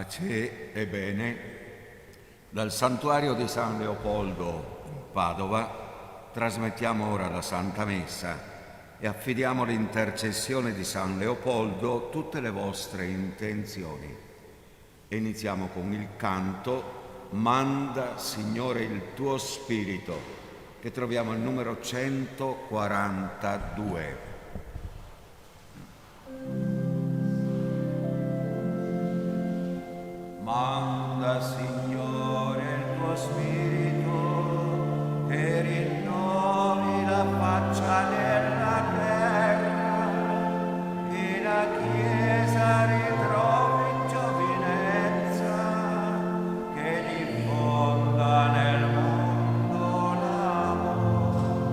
Pace e bene. Dal santuario di San Leopoldo in Padova trasmettiamo ora la Santa Messa e affidiamo l'intercessione di San Leopoldo tutte le vostre intenzioni. E iniziamo con il canto Manda, Signore, il tuo Spirito, che troviamo al numero 142. Manda, Signore, il tuo Spirito, che rinnovi la faccia della terra, che la Chiesa ritrovi giovinezza, che diffonda nel mondo l'amore.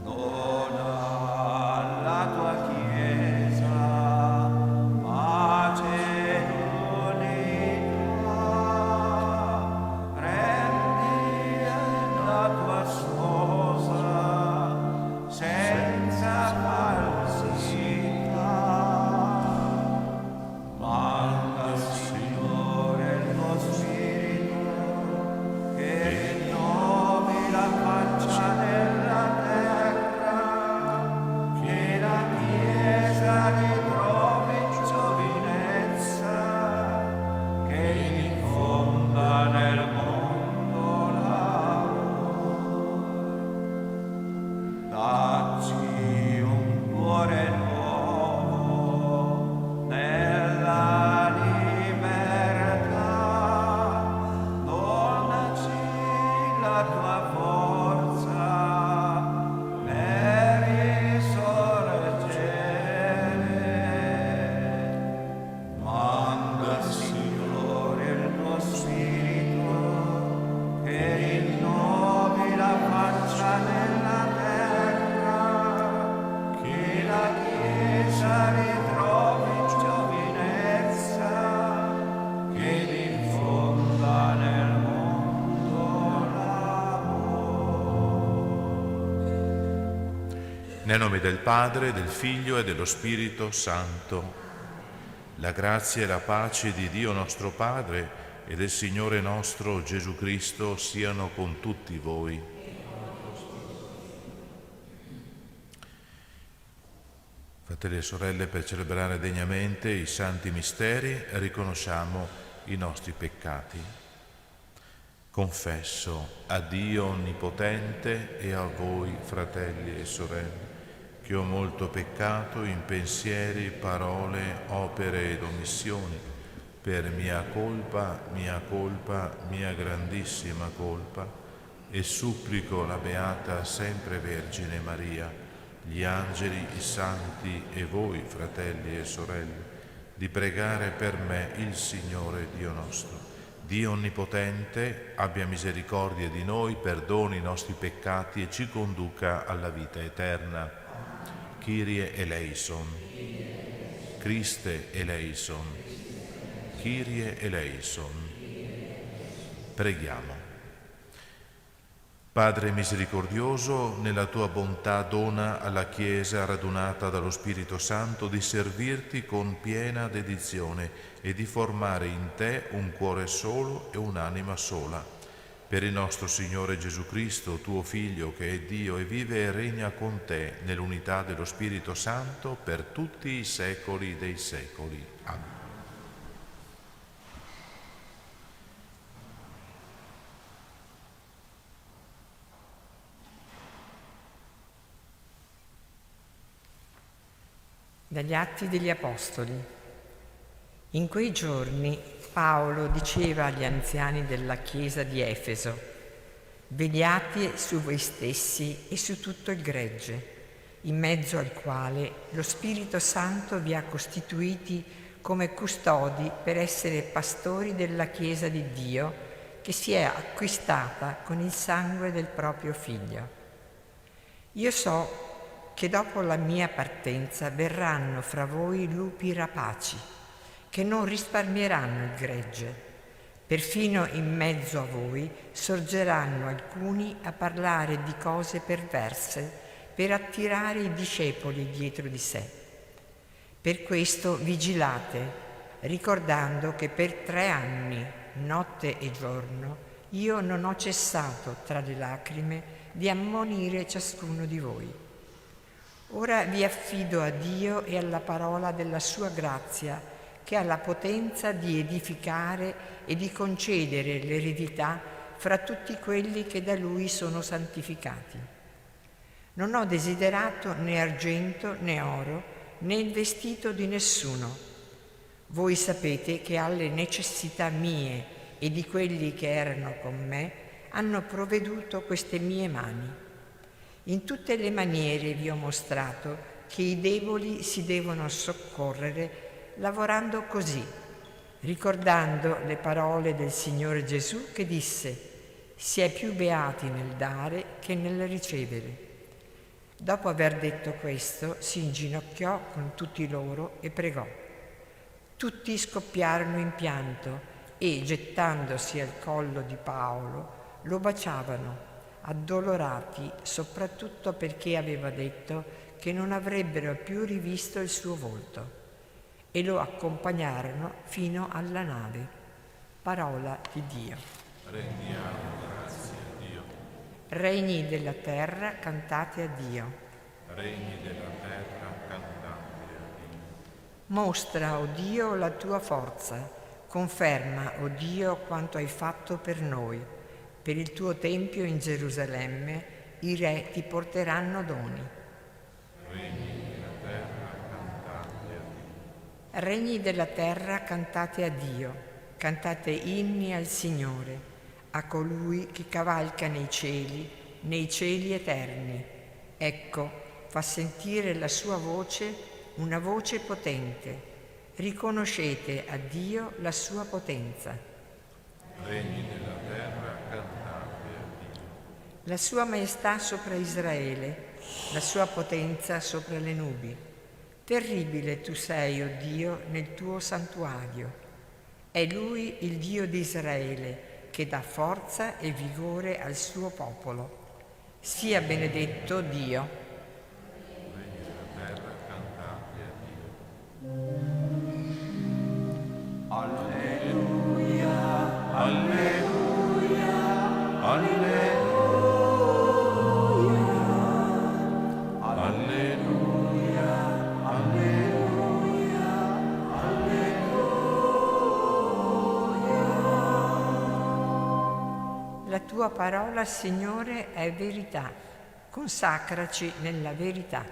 Dona alla tua Chiesa pace. Nel nome del Padre, del Figlio e dello Spirito Santo. La grazia e la pace di Dio nostro Padre e del Signore nostro Gesù Cristo siano con tutti voi. Fratelli e sorelle, per celebrare degnamente i santi misteri, riconosciamo i nostri peccati. Confesso a Dio Onnipotente e a voi, fratelli e sorelle, che ho molto peccato in pensieri, parole, opere ed omissioni, per mia colpa, mia grandissima colpa, e supplico la Beata Sempre Vergine Maria, gli angeli, i santi e voi, fratelli e sorelle, di pregare per me il Signore Dio nostro. Dio Onnipotente abbia misericordia di noi, perdoni i nostri peccati e ci conduca alla vita eterna. Kyrie eleison, Christe eleison, Kyrie eleison. Preghiamo. Padre misericordioso, nella tua bontà dona alla Chiesa radunata dallo Spirito Santo di servirti con piena dedizione e di formare in te un cuore solo e un'anima sola. Per il nostro Signore Gesù Cristo, tuo Figlio, che è Dio e vive e regna con te nell'unità dello Spirito Santo per tutti i secoli dei secoli. Amen. Dagli Atti degli Apostoli. In quei giorni Paolo diceva agli anziani della chiesa di Efeso: vegliate su voi stessi e su tutto il gregge, in mezzo al quale lo Spirito Santo vi ha costituiti come custodi per essere pastori della chiesa di Dio, che si è acquistata con il sangue del proprio Figlio. Io so che dopo la mia partenza verranno fra voi lupi rapaci, che non risparmieranno il gregge. Perfino in mezzo a voi sorgeranno alcuni a parlare di cose perverse per attirare i discepoli dietro di sé. Per questo vigilate, ricordando che per 3 anni, notte e giorno, io non ho cessato tra le lacrime di ammonire ciascuno di voi. Ora vi affido a Dio e alla parola della sua grazia, che ha la potenza di edificare e di concedere l'eredità fra tutti quelli che da Lui sono santificati. Non ho desiderato né argento né oro, né il vestito di nessuno. Voi sapete che alle necessità mie e di quelli che erano con me hanno provveduto queste mie mani. In tutte le maniere vi ho mostrato che i deboli si devono soccorrere lavorando così, ricordando le parole del Signore Gesù che disse: si è più beati nel dare che nel ricevere. Dopo aver detto questo, si inginocchiò con tutti loro e pregò. Tutti scoppiarono in pianto e, gettandosi al collo di Paolo, lo baciavano, addolorati soprattutto perché aveva detto che non avrebbero più rivisto il suo volto, e lo accompagnarono fino alla nave. Parola di Dio. Rendiamo grazie a Dio. Regni della terra, cantate a Dio. Regni della terra, cantate a Dio. Mostra, o Dio, la tua forza. Conferma, o Dio, quanto hai fatto per noi. Per il tuo tempio in Gerusalemme i re ti porteranno doni. Regni della terra, cantate a Dio. Regni della terra, cantate a Dio. Cantate inni al Signore, a colui che cavalca nei cieli eterni. Ecco, fa sentire la sua voce, una voce potente. Riconoscete a Dio la sua potenza. Regni della terra, cantate a Dio. La sua maestà sopra Israele, la sua potenza sopra le nubi. Terribile tu sei, o Dio, nel tuo santuario. È Lui il Dio di Israele, che dà forza e vigore al suo popolo. Sia benedetto Dio. Regni della terra, cantate a Dio. Alleluia, Alleluia, alleluia, alleluia, alleluia, La tua parola, Signore, è verità. Consacraci nella verità.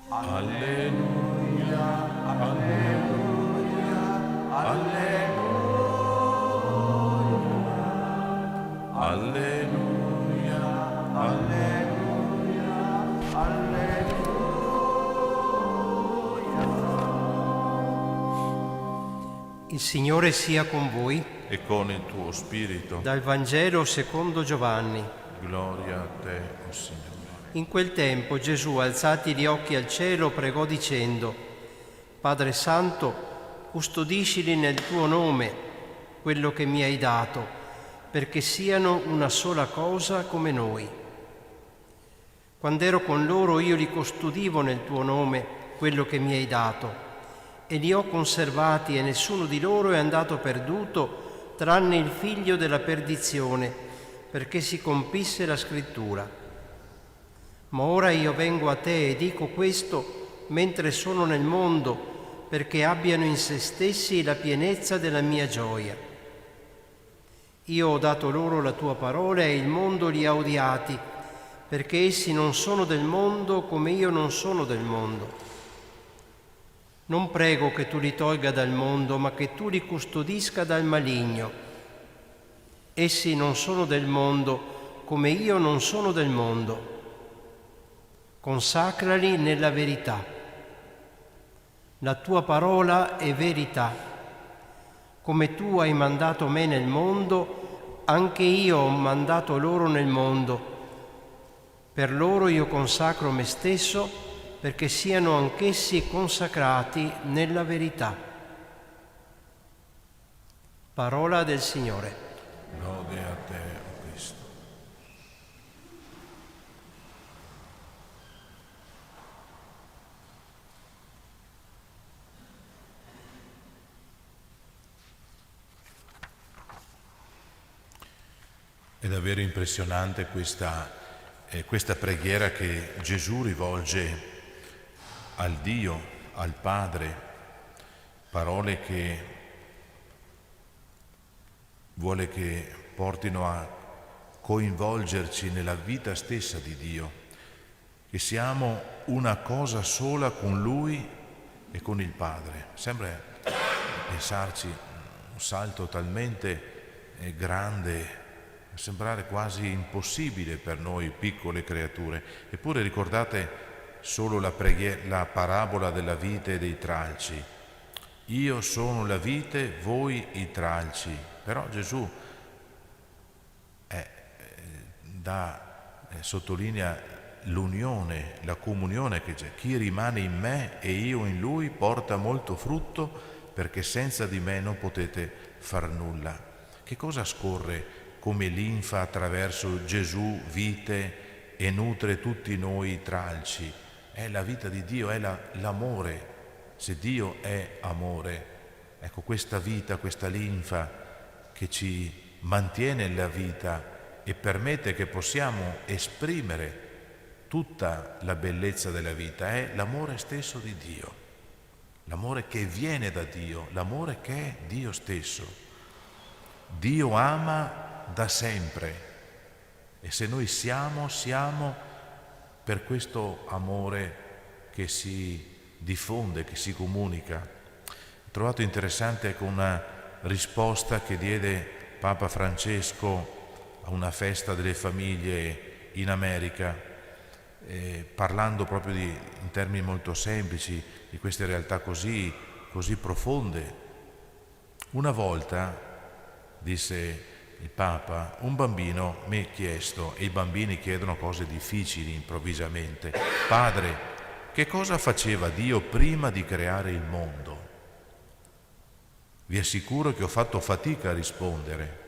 alleluia, alleluia, alleluia, alleluia, alleluia, alleluia. Il Signore sia con voi. E con il tuo spirito. Dal Vangelo secondo Giovanni. Gloria a te, o Signore. In quel tempo Gesù, alzati gli occhi al cielo, pregò dicendo: Padre Santo, custodiscili nel tuo nome quello che mi hai dato, perché siano una sola cosa come noi. Quando ero con loro io li custodivo nel tuo nome quello che mi hai dato, e li ho conservati, e nessuno di loro è andato perduto, tranne il figlio della perdizione, perché si compisse la scrittura. Ma ora io vengo a te e dico questo mentre sono nel mondo, perché abbiano in se stessi la pienezza della mia gioia. Io ho dato loro la tua parola e il mondo li ha odiati, perché essi non sono del mondo come io non sono del mondo. Non prego che tu li tolga dal mondo, ma che tu li custodisca dal maligno. Essi non sono del mondo, come io non sono del mondo. Consacrali nella verità. La tua parola è verità. Come tu hai mandato me nel mondo, anche io ho mandato loro nel mondo. Per loro io consacro me stesso, perché siano anch'essi consacrati nella verità. Parola del Signore. Lode a te, o Cristo. È davvero impressionante questa preghiera che Gesù rivolge al Dio, al Padre, parole che vuole che portino a coinvolgerci nella vita stessa di Dio, che siamo una cosa sola con Lui e con il Padre. Sembra pensarci un salto talmente grande, sembrare quasi impossibile per noi piccole creature. Eppure ricordate solo la parabola della vite e dei tralci. Io sono la vite, voi i tralci. Però Gesù sottolinea l'unione, la comunione che c'è. Chi rimane in me e io in lui porta molto frutto, perché senza di me non potete far nulla. Che cosa scorre come linfa attraverso Gesù, vite, e nutre tutti noi tralci? È la vita di Dio, è l'amore. Se Dio è amore, ecco, questa vita, questa linfa che ci mantiene la vita e permette che possiamo esprimere tutta la bellezza della vita, è l'amore stesso di Dio, l'amore che viene da Dio, l'amore che è Dio stesso. Dio ama da sempre, e se noi siamo per questo amore che si diffonde, che si comunica. Ho trovato interessante una risposta che diede Papa Francesco a una festa delle famiglie in America, parlando proprio in termini molto semplici di queste realtà così profonde. Una volta, disse il Papa, un bambino mi ha chiesto, e i bambini chiedono cose difficili improvvisamente: padre, che cosa faceva Dio prima di creare il mondo? Vi assicuro che ho fatto fatica a rispondere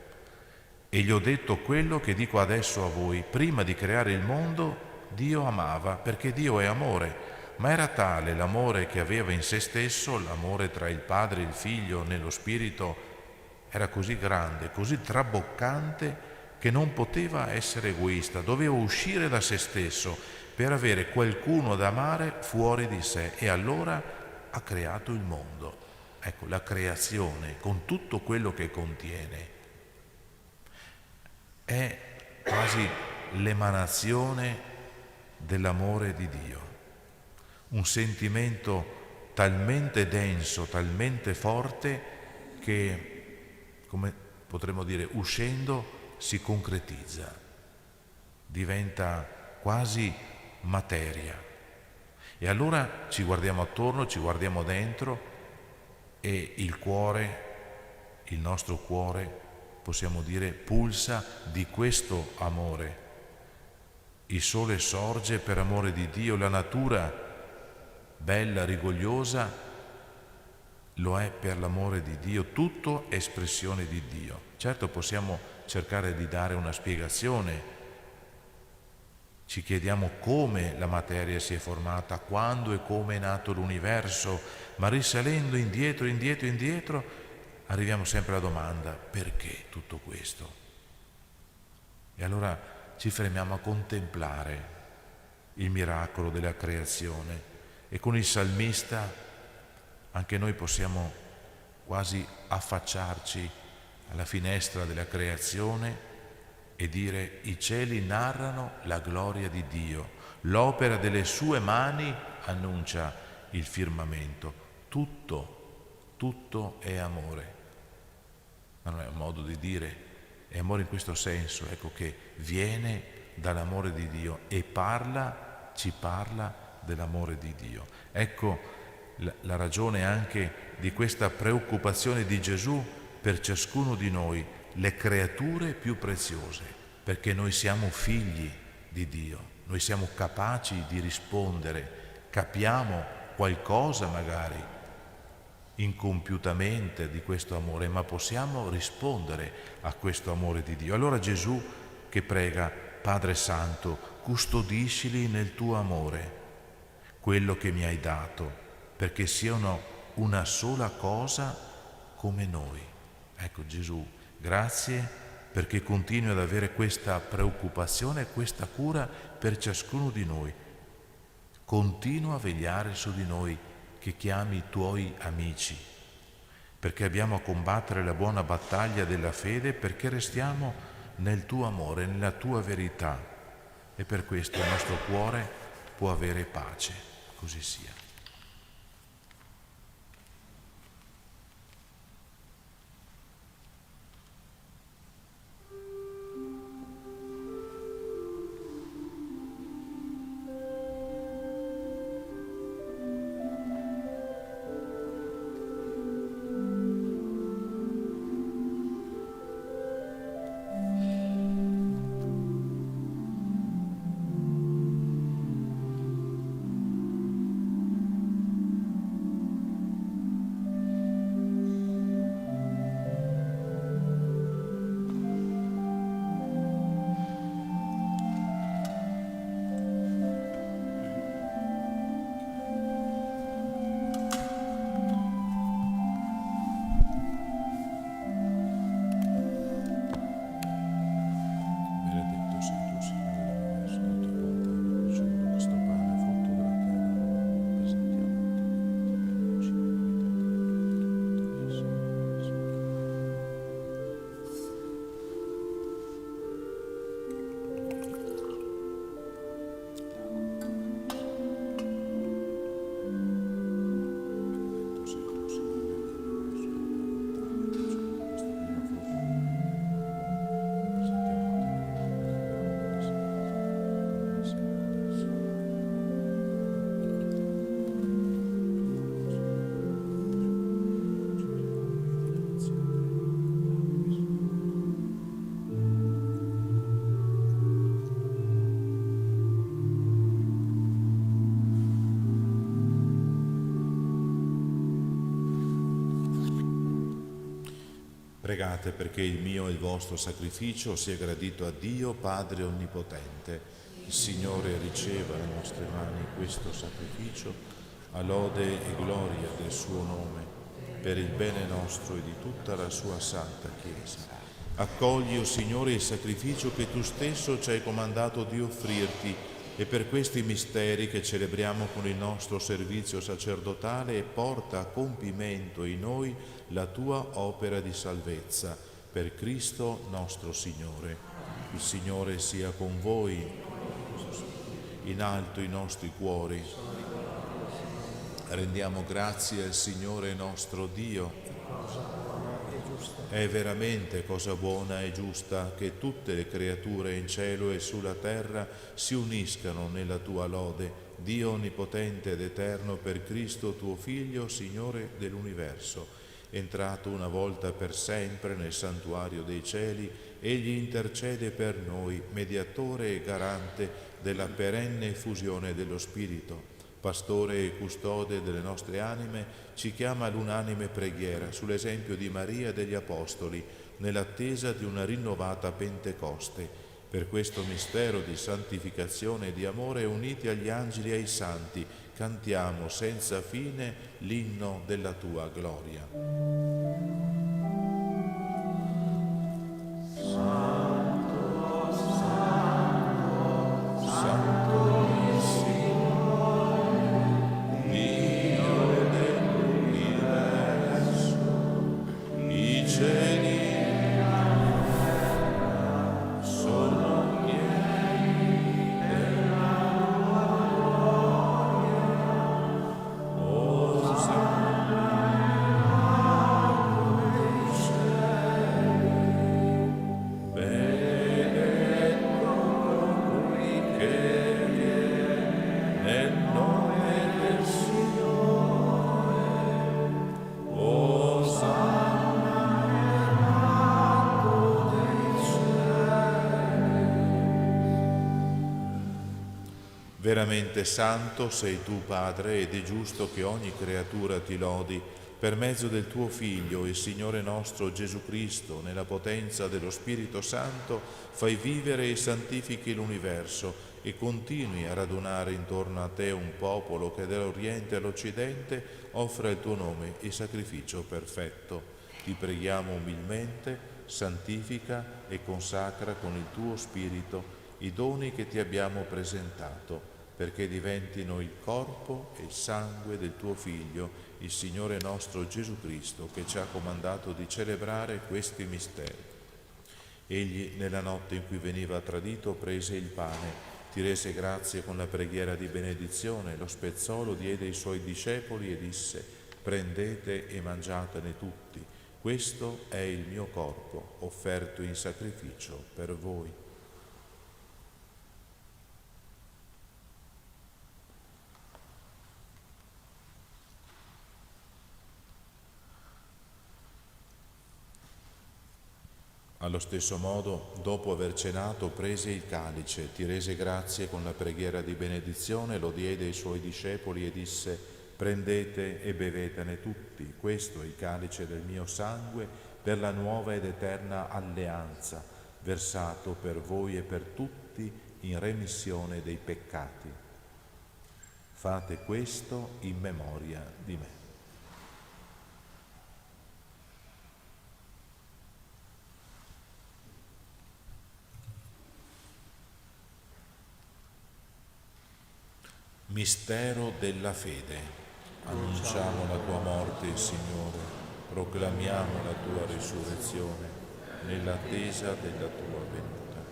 e gli ho detto quello che dico adesso a voi. Prima di creare il mondo Dio amava, perché Dio è amore, ma era tale l'amore che aveva in se stesso, l'amore tra il Padre e il Figlio nello Spirito, era così grande, così traboccante, che non poteva essere egoista, doveva uscire da se stesso per avere qualcuno da amare fuori di sé, e allora ha creato il mondo. Ecco, la creazione, con tutto quello che contiene, è quasi l'emanazione dell'amore di Dio, un sentimento talmente denso, talmente forte, che, come potremmo dire, uscendo si concretizza, diventa quasi materia. E allora ci guardiamo attorno, ci guardiamo dentro, e il cuore, il nostro cuore, possiamo dire, pulsa di questo amore. Il sole sorge per amore di Dio, la natura bella, rigogliosa, lo è per l'amore di Dio, tutto espressione di Dio. Certo, possiamo cercare di dare una spiegazione, ci chiediamo come la materia si è formata, quando e come è nato l'universo, ma risalendo indietro, arriviamo sempre alla domanda: perché tutto questo? E allora ci fermiamo a contemplare il miracolo della creazione, e con il salmista anche noi possiamo quasi affacciarci alla finestra della creazione e dire: i cieli narrano la gloria di Dio, l'opera delle sue mani annuncia il firmamento. Tutto è amore. Ma non è un modo di dire, è amore in questo senso, ecco, che viene dall'amore di Dio e ci parla dell'amore di Dio. Ecco la ragione anche di questa preoccupazione di Gesù per ciascuno di noi, le creature più preziose, perché noi siamo figli di Dio, noi siamo capaci di rispondere, capiamo qualcosa magari incompiutamente di questo amore, ma possiamo rispondere a questo amore di Dio. Allora Gesù che prega: Padre Santo, custodiscili nel tuo amore quello che mi hai dato, perché siano una sola cosa come noi. Ecco Gesù, grazie perché continui ad avere questa preoccupazione e questa cura per ciascuno di noi. Continua a vegliare su di noi, che chiami i tuoi amici, perché abbiamo a combattere la buona battaglia della fede, perché restiamo nel tuo amore, nella tua verità, e per questo il nostro cuore può avere pace. Così sia. Pregate perché il mio e il vostro sacrificio sia gradito a Dio Padre Onnipotente. Il Signore riceva dalle nostre mani questo sacrificio a lode e gloria del suo nome, per il bene nostro e di tutta la sua santa Chiesa. Accogli, o Signore, il sacrificio che tu stesso ci hai comandato di offrirti, e per questi misteri che celebriamo con il nostro servizio sacerdotale, porta a compimento in noi la tua opera di salvezza, per Cristo nostro Signore. Il Signore sia con voi, in alto i nostri cuori. Rendiamo grazie al Signore nostro Dio. È veramente cosa buona e giusta che tutte le creature in cielo e sulla terra si uniscano nella tua lode, Dio onnipotente ed eterno, per Cristo tuo Figlio, Signore dell'universo. Entrato una volta per sempre nel santuario dei cieli, egli intercede per noi, mediatore e garante della perenne effusione dello Spirito. Pastore e custode delle nostre anime, ci chiama all'unanime preghiera sull'esempio di Maria e degli Apostoli, nell'attesa di una rinnovata Pentecoste. Per questo mistero di santificazione e di amore, uniti agli angeli e ai santi, cantiamo senza fine l'inno della tua gloria. Veramente santo sei tu, Padre, ed è giusto che ogni creatura ti lodi per mezzo del tuo Figlio, il Signore nostro Gesù Cristo. Nella potenza dello Spirito Santo fai vivere e santifichi l'universo e continui a radunare intorno a te un popolo che dall'Oriente all'Occidente offre al tuo nome il sacrificio perfetto. Ti preghiamo umilmente santifica e consacra con il tuo Spirito i doni che ti abbiamo presentato, perché diventino il corpo e il sangue del tuo Figlio, il Signore nostro Gesù Cristo, che ci ha comandato di celebrare questi misteri. Egli, nella notte in cui veniva tradito, prese il pane, ti rese grazie con la preghiera di benedizione, lo spezzò, lo diede ai suoi discepoli e disse: prendete e mangiatene tutti, questo è il mio corpo, offerto in sacrificio per voi. Allo stesso modo, dopo aver cenato, prese il calice, ti rese grazie con la preghiera di benedizione, lo diede ai suoi discepoli e disse: prendete e bevetene tutti, questo è il calice del mio sangue per la nuova ed eterna alleanza, versato per voi e per tutti in remissione dei peccati. Fate questo in memoria di me. Mistero della fede. Annunciamo la tua morte, Signore, proclamiamo la tua risurrezione nell'attesa della tua venuta.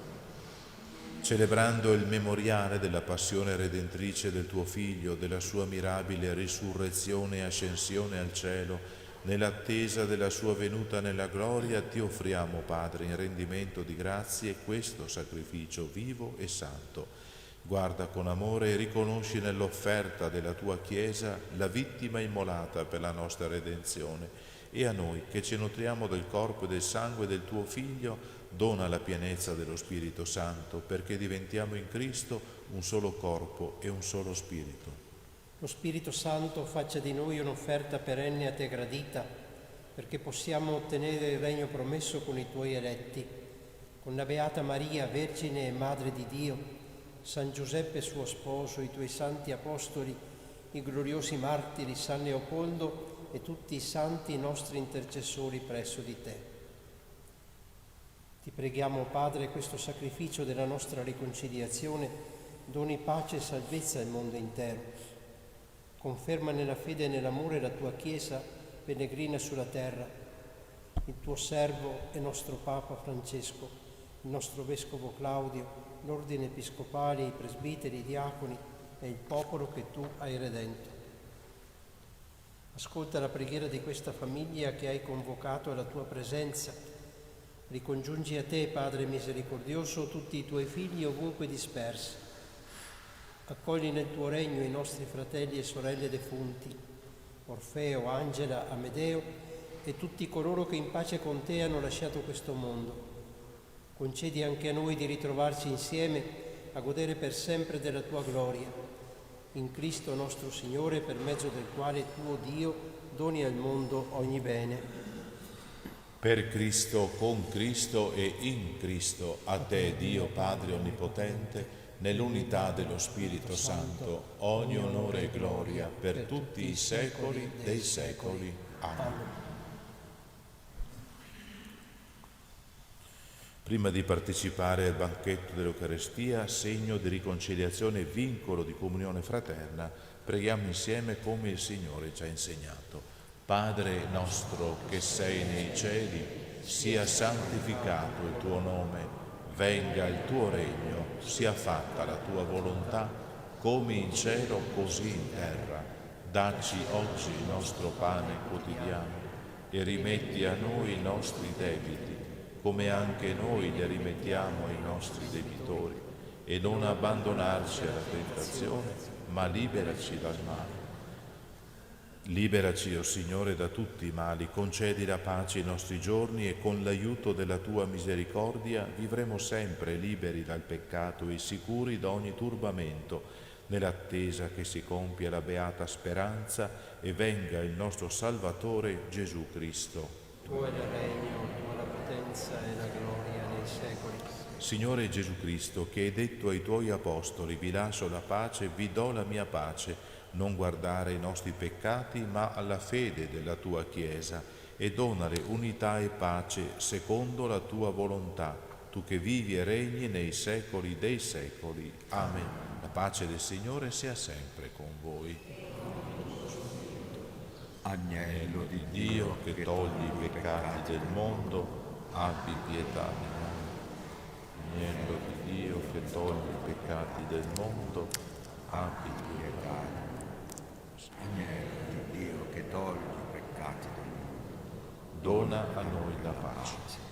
Celebrando il memoriale della passione redentrice del tuo Figlio, della sua mirabile risurrezione e ascensione al cielo, nell'attesa della sua venuta nella gloria, ti offriamo, Padre, in rendimento di grazie questo sacrificio vivo e santo. Guarda con amore e riconosci nell'offerta della tua Chiesa la vittima immolata per la nostra redenzione, e a noi, che ci nutriamo del corpo e del sangue del tuo Figlio, dona la pienezza dello Spirito Santo, perché diventiamo in Cristo un solo corpo e un solo Spirito. Lo Spirito Santo faccia di noi un'offerta perenne a te gradita, perché possiamo ottenere il regno promesso con i tuoi eletti, con la Beata Maria, Vergine e Madre di Dio, San Giuseppe suo sposo, i tuoi santi apostoli, i gloriosi martiri, San Leopoldo e tutti i santi nostri intercessori presso di te. Ti preghiamo, Padre, questo sacrificio della nostra riconciliazione doni pace e salvezza al mondo intero. Conferma nella fede e nell'amore la tua Chiesa pellegrina sulla terra, il tuo servo e nostro Papa Francesco, il nostro Vescovo Claudio, l'ordine episcopale, i presbiteri, i diaconi e il popolo che tu hai redento. Ascolta la preghiera di questa famiglia che hai convocato alla tua presenza. Ricongiungi a te, Padre misericordioso, tutti i tuoi figli ovunque dispersi. Accogli nel tuo regno i nostri fratelli e sorelle defunti, Orfeo, Angela, Amedeo e tutti coloro che in pace con te hanno lasciato questo mondo. Concedi anche a noi di ritrovarci insieme a godere per sempre della tua gloria, in Cristo nostro Signore, per mezzo del quale tuo Dio doni al mondo ogni bene. Per Cristo, con Cristo e in Cristo, a te, Dio Padre Onnipotente, nell'unità dello Spirito Santo, ogni onore e gloria per tutti i secoli dei secoli. Amen. Prima di partecipare al banchetto dell'Eucarestia, segno di riconciliazione e vincolo di comunione fraterna, preghiamo insieme come il Signore ci ha insegnato. Padre nostro che sei nei cieli, sia santificato il tuo nome, venga il tuo regno, sia fatta la tua volontà, come in cielo così in terra. Dacci oggi il nostro pane quotidiano e rimetti a noi i nostri debiti, come anche noi li rimettiamo ai nostri debitori, e non abbandonarci alla tentazione, ma liberaci dal male. Liberaci, o Signore, da tutti i mali, concedi la pace ai nostri giorni e con l'aiuto della tua misericordia vivremo sempre liberi dal peccato e sicuri da ogni turbamento, nell'attesa che si compia la beata speranza e venga il nostro Salvatore Gesù Cristo. Tuo è il regno, tua la potenza e la gloria nei secoli. Signore Gesù Cristo, che hai detto ai tuoi apostoli: vi lascio la pace, vi do la mia pace, non guardare ai nostri peccati, ma alla fede della tua Chiesa, e donale unità e pace secondo la tua volontà, tu che vivi e regni nei secoli dei secoli. Amen. La pace del Signore sia sempre con voi. Agnello di Dio che togli i peccati del mondo, abbi pietà di noi. Agnello di Dio che togli i peccati del mondo, abbi pietà di noi. Agnello di Dio che togli i peccati del mondo, Dona a noi la pace.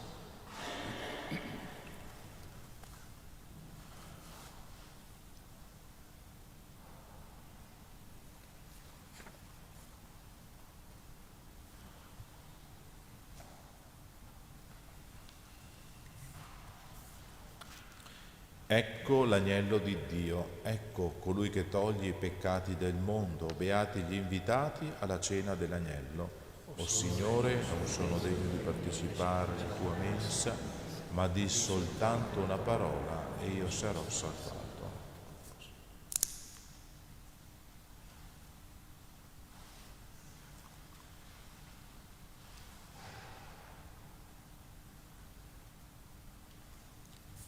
Ecco l'agnello di Dio, ecco colui che toglie i peccati del mondo. Beati gli invitati alla cena dell'agnello. O Signore, non sono degno di partecipare alla tua mensa, ma di soltanto una parola e io sarò salvato.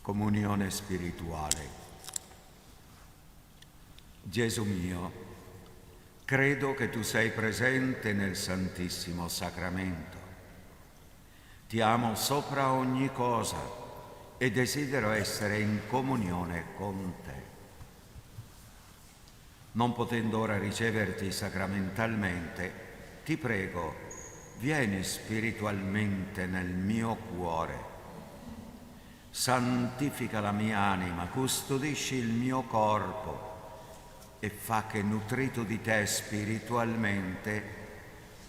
Comunione spirituale. Gesù mio, credo che tu sei presente nel Santissimo Sacramento. Ti amo sopra ogni cosa e desidero essere in comunione con te. Non potendo ora riceverti sacramentalmente, ti prego, vieni spiritualmente nel mio cuore. Santifica la mia anima, custodisci il mio corpo e fa che, nutrito di te spiritualmente,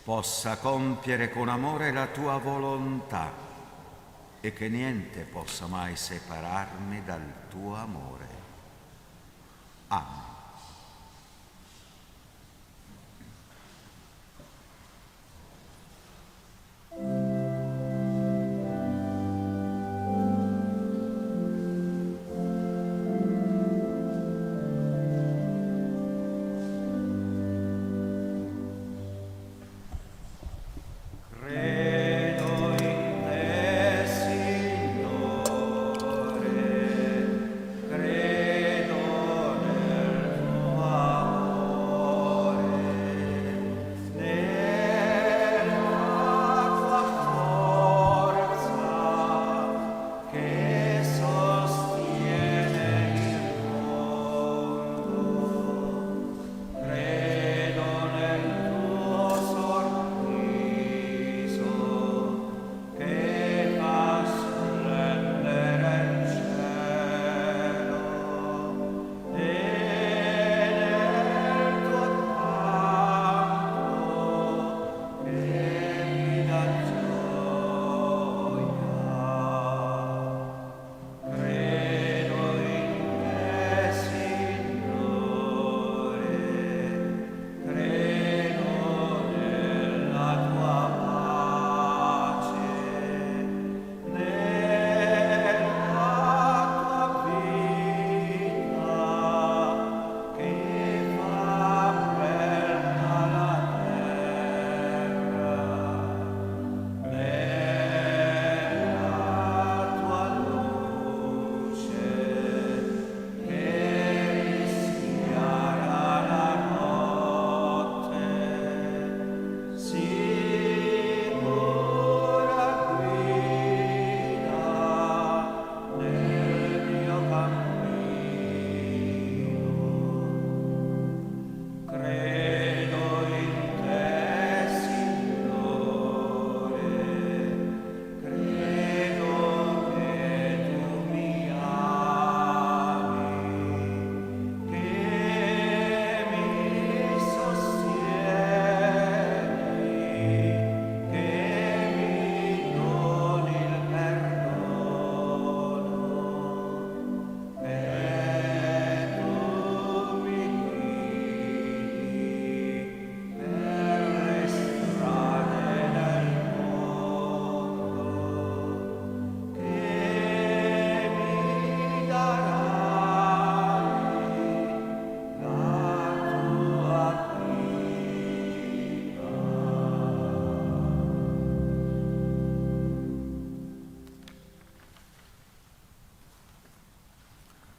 possa compiere con amore la tua volontà e che niente possa mai separarmi dal tuo amore. Amen.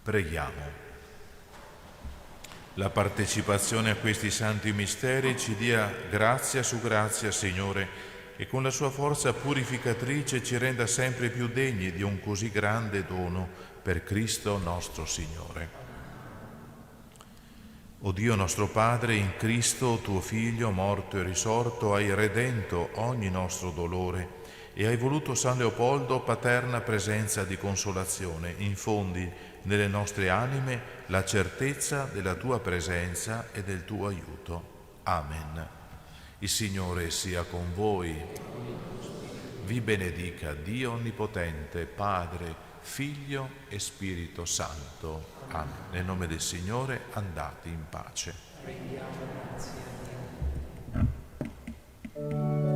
Preghiamo. La partecipazione a questi santi misteri ci dia grazia su grazia, Signore, e con la sua forza purificatrice ci renda sempre più degni di un così grande dono per Cristo nostro Signore. O Dio nostro Padre, in Cristo, tuo Figlio, morto e risorto, hai redento ogni nostro dolore e hai voluto San Leopoldo paterna presenza di consolazione. Infondi nelle nostre anime la certezza della tua presenza e del tuo aiuto. Amen. Il Signore sia con voi. Vi benedica Dio Onnipotente, Padre, Figlio e Spirito Santo. Amen. Nel nome del Signore andate in pace. Rendiamo grazie a Dio.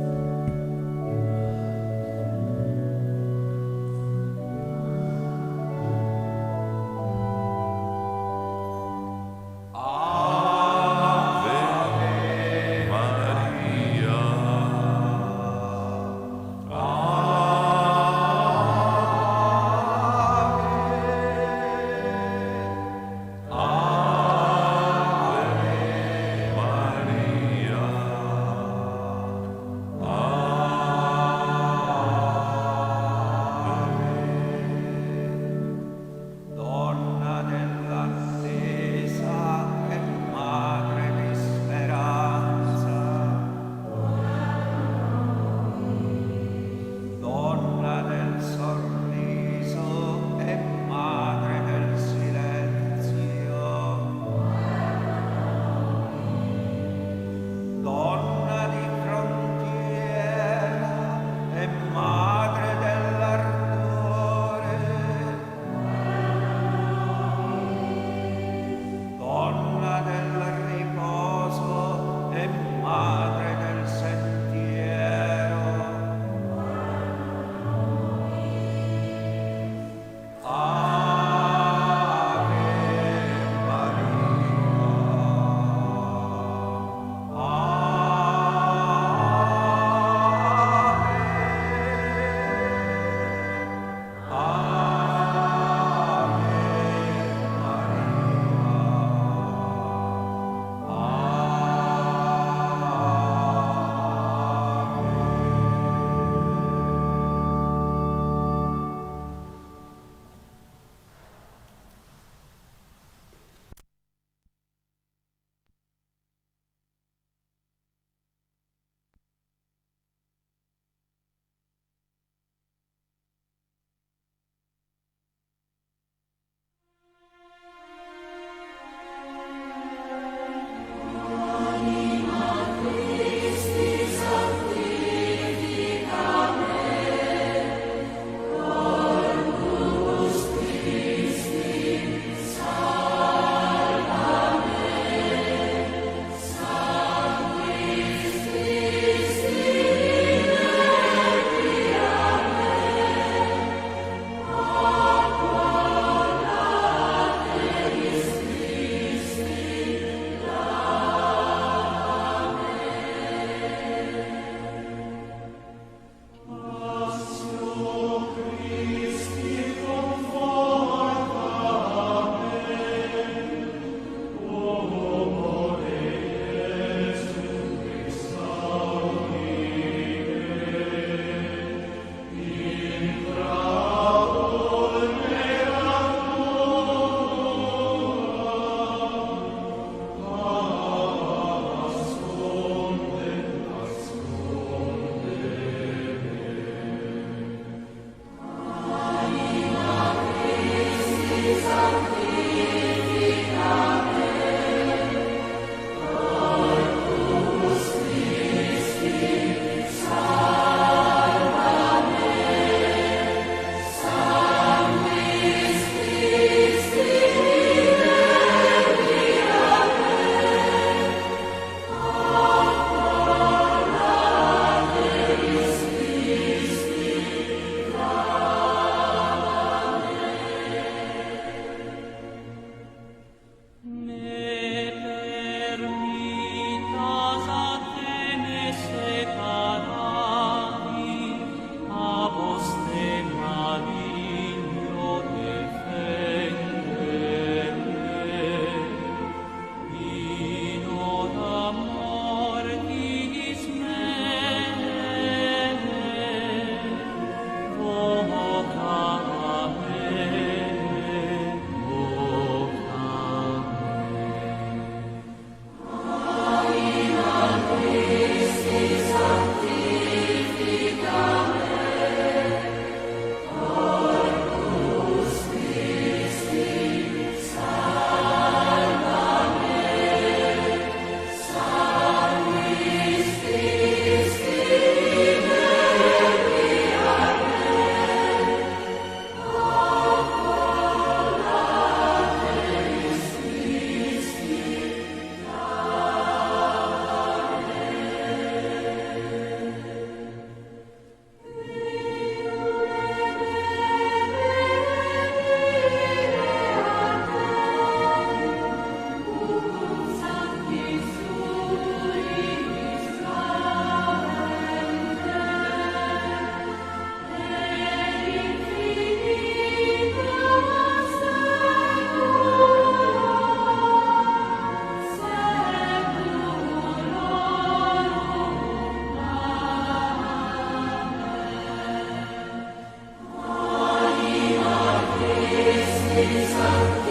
Spiritus Sanctus,